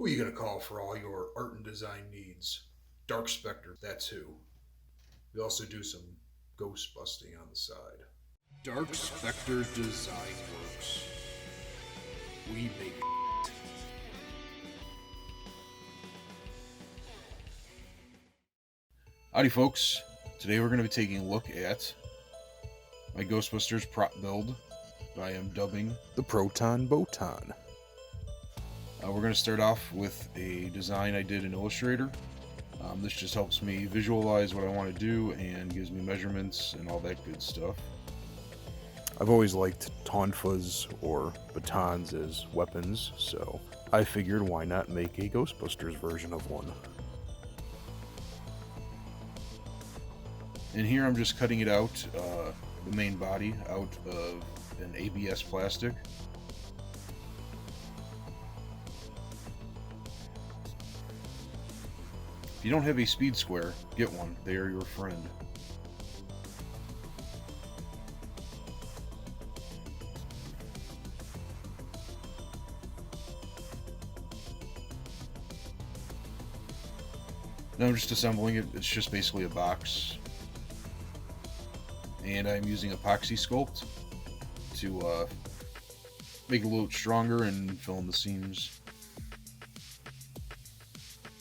Who are you going to call for all your art and design needs? Dark Spectre, that's who. We also do some ghost busting on the side. Dark Spectre Designworks. We make Howdy folks, today we're going to be taking a look at my Ghostbusters prop build that I am dubbing the Proton Baton. We're going to start off with a design I did in Illustrator. This just helps me visualize what I want to do and gives me measurements and all that good stuff. I've always liked tonfas or batons as weapons, so I figured why not make a Ghostbusters version of one. And here I'm just cutting it out, the main body, out of an ABS plastic. If you don't have a speed square, get one. They are your friend. Now I'm just assembling it. It's just basically a box. And I'm using epoxy sculpt to make it a little stronger and fill in the seams.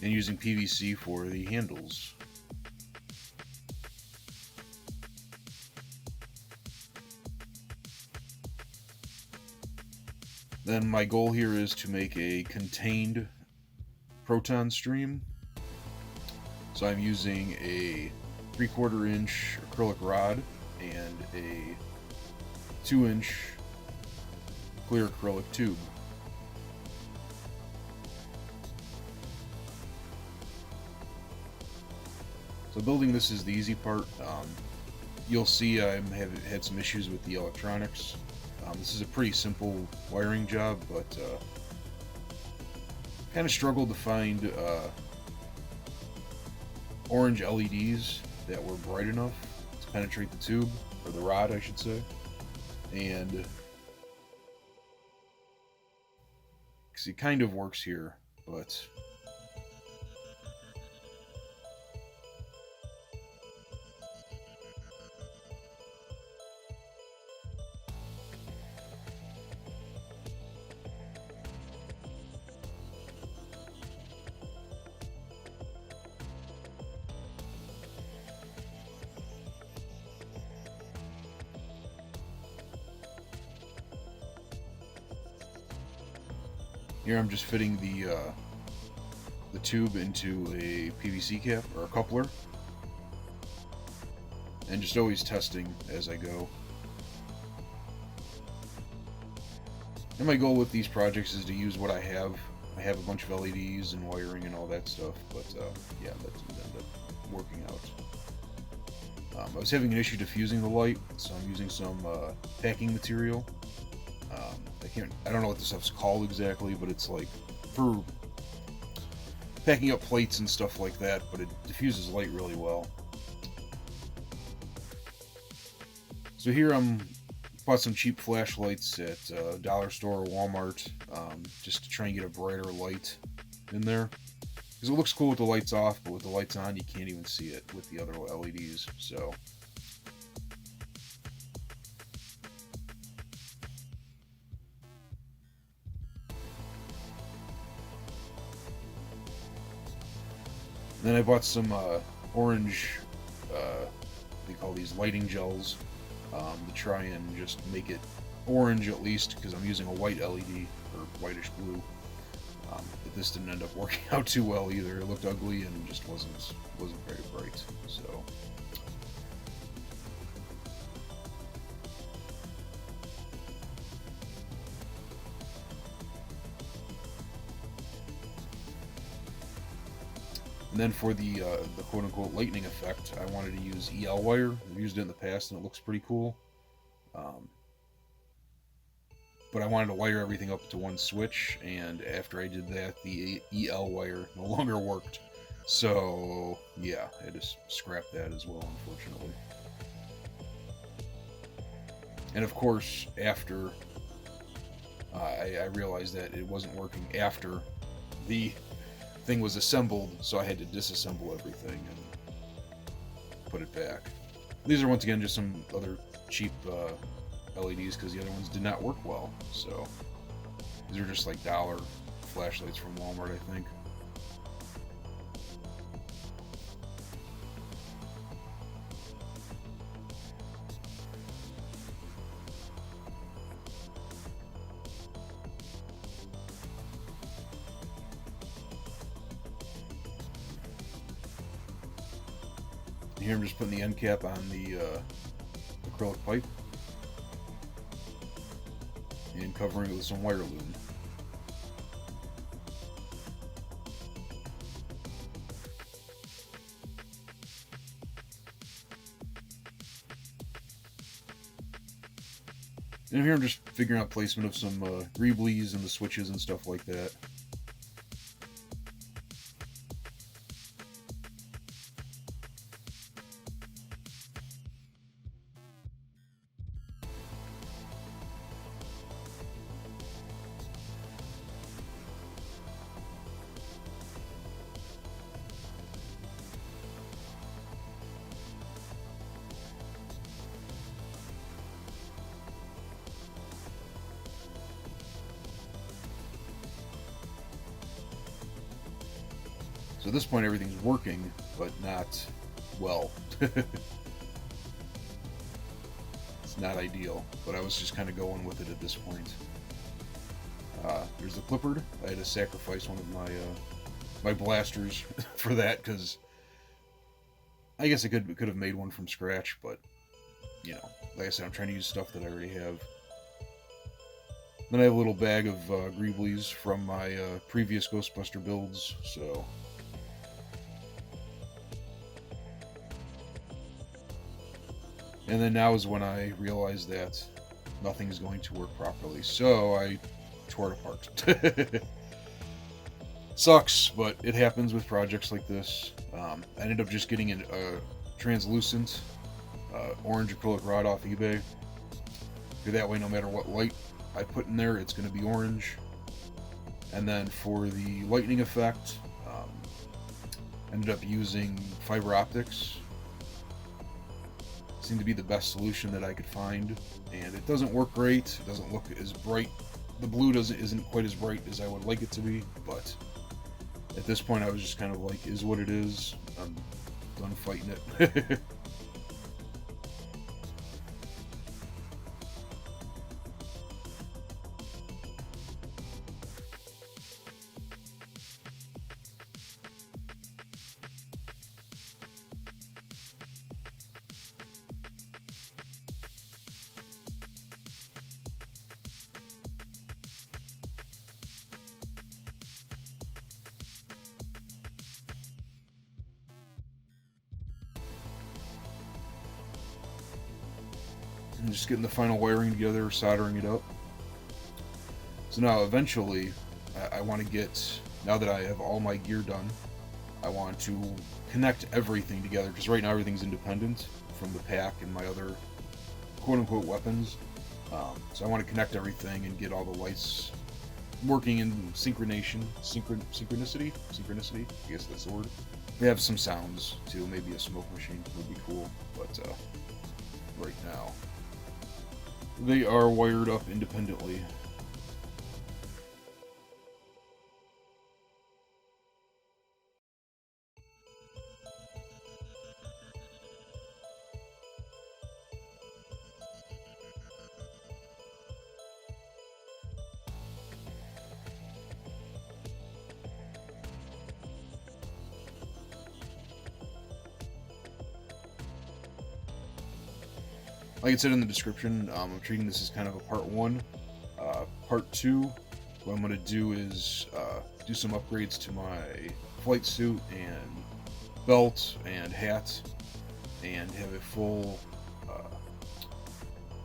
And using PVC for the handles. Then my goal here is to make a contained proton stream. So I'm using a 3/4 inch acrylic rod and a 2-inch clear acrylic tube. So building this is the easy part. You'll see I have had some issues with the electronics. This is a pretty simple wiring job, but kind of struggled to find orange LEDs that were bright enough to penetrate the tube, or the rod I should say. And because it kind of works here, but here I'm just fitting the tube into a PVC cap or a coupler, and just always testing as I go. And my goal with these projects is to use what I have. I have a bunch of LEDs and wiring and all that stuff, but yeah, that didn't end up working out. I was having an issue diffusing the light, so I'm using some packing material. I don't know what this stuff's called exactly, but it's like for packing up plates and stuff like that, but it diffuses light really well. So here bought some cheap flashlights at dollar store or Walmart, just to try and get a brighter light in there. Because it looks cool with the lights off, but with the lights on you can't even see it with the other LEDs, so... Then I bought some orange, they call these lighting gels, to try and just make it orange at least, because I'm using a white LED, or whitish blue. But this didn't end up working out too well either. It looked ugly and just wasn't very bright, so... And then for the quote-unquote lightning effect, I wanted to use EL wire. I've used it in the past and it looks pretty cool. But I wanted to wire everything up to one switch, and after I did that, the EL wire no longer worked. So, yeah, I just scrapped that as well, unfortunately. And of course, after I realized that it wasn't working after the thing was assembled, so I had to disassemble everything and put it back. These are once again just some other cheap LEDs because the other ones did not work well. So these are just like dollar flashlights from Walmart, I think. Here I'm just putting the end cap on the acrylic pipe and covering it with some wire loom. And here I'm just figuring out placement of some greeblies and the switches and stuff like that. So at this point everything's working, but not well. It's not ideal, but I was just kind of going with it at this point. There's the clipboard. I had to sacrifice one of my blasters for that, because I guess I could have made one from scratch, but, you know, like I said, I'm trying to use stuff that I already have. Then I have a little bag of greeblies from my previous Ghostbuster builds, so... And then now is when I realized that nothing is going to work properly, so I tore it apart. Sucks, but it happens with projects like this. I ended up just getting a translucent orange acrylic rod off eBay. That way, no matter what light I put in there, it's going to be orange. And then for the lightning effect, ended up using fiber optics. Seemed to be the best solution that I could find, and it doesn't work great. It doesn't look as bright. The blue isn't quite as bright as I would like it to be, but at this point I was just kind of like, is what it is. I'm done fighting it. I'm just getting the final wiring together, soldering it up. So now eventually I want to get, now that I have all my gear done, I want to connect everything together, because right now everything's independent from the pack and my other quote-unquote weapons. So I want to connect everything and get all the lights working in synchronicity, I guess that's the word. They have some sounds too, maybe a smoke machine would be cool, but right now they are wired up independently. Like it said in the description, I'm treating this as kind of a part 1. Part 2, what I'm going to do is do some upgrades to my flight suit and belt and hat, and have a full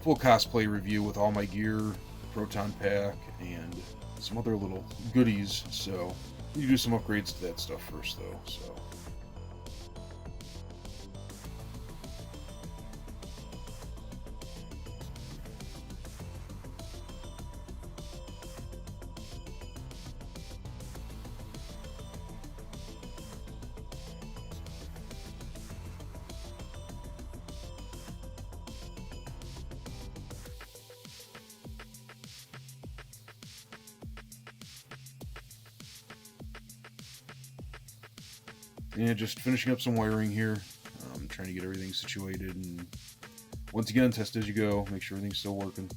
cosplay review with all my gear, Proton pack, and some other little goodies. So you do some upgrades to that stuff first, though. So. And just finishing up some wiring here. Trying to get everything situated, and once again, test as you go, make sure everything's still working.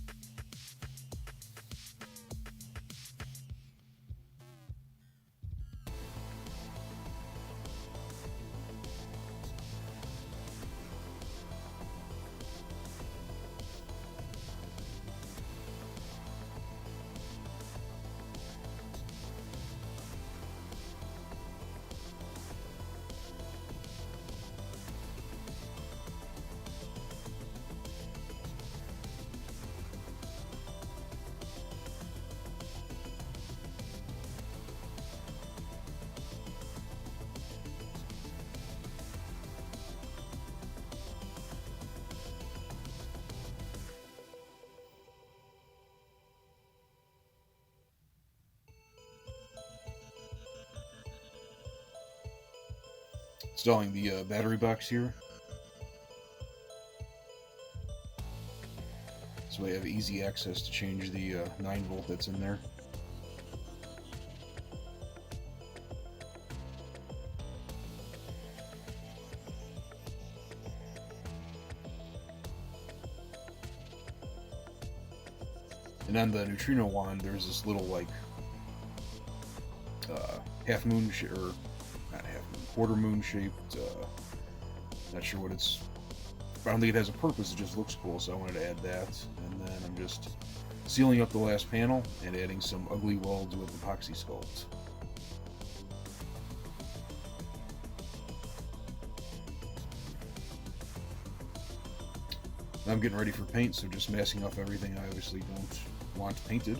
Installing the battery box here, so I have easy access to change the 9-volt that's in there. And on the neutrino wand, there's this little like half moon or not half moon, quarter moon shaped. Not sure what it's. I don't think it has a purpose. It just looks cool, so I wanted to add that. And then I'm just sealing up the last panel and adding some ugly welds with epoxy sculpt. Now I'm getting ready for paint, so just masking off everything I obviously don't want painted.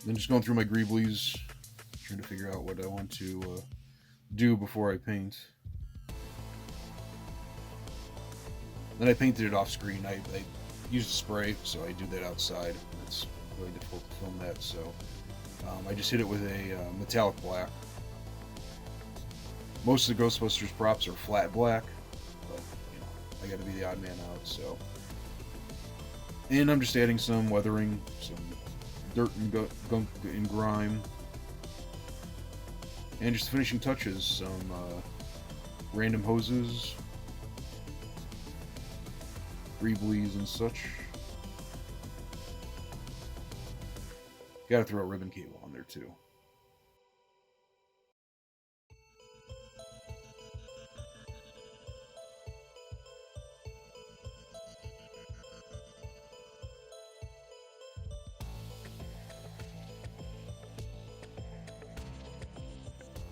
Then just going through my greeblies, trying to figure out what I want to do before I paint. Then I painted it off screen. I used a spray, so I do that outside. It's really difficult to film that, so I just hit it with a metallic black. Most of the Ghostbusters props are flat black, but you know, I got to be the odd man out, so. And I'm just adding some weathering, some dirt and gunk and grime, and just finishing touches, some random hoses, greeblies and such. Gotta throw a ribbon cable on there too.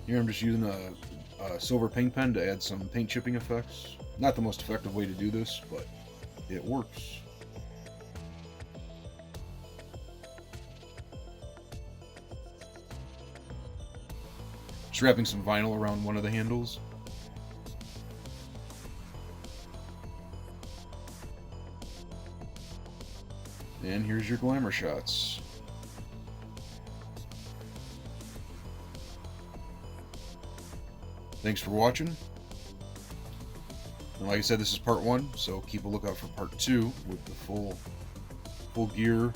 Here I'm just using a silver paint pen to add some paint chipping effects. Not the most effective way to do this, but it works. Just wrapping some vinyl around one of the handles. And here's your glamour shots. Thanks for watching. And like I said, this is part 1, so keep a lookout for part 2 with the full gear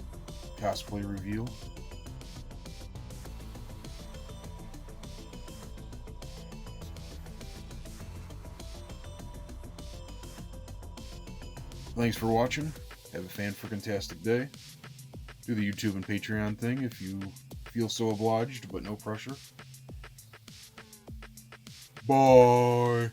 cosplay reveal. Thanks for watching. Have a fan-freaking-tastic day. Do the YouTube and Patreon thing if you feel so obliged, but no pressure. Bye.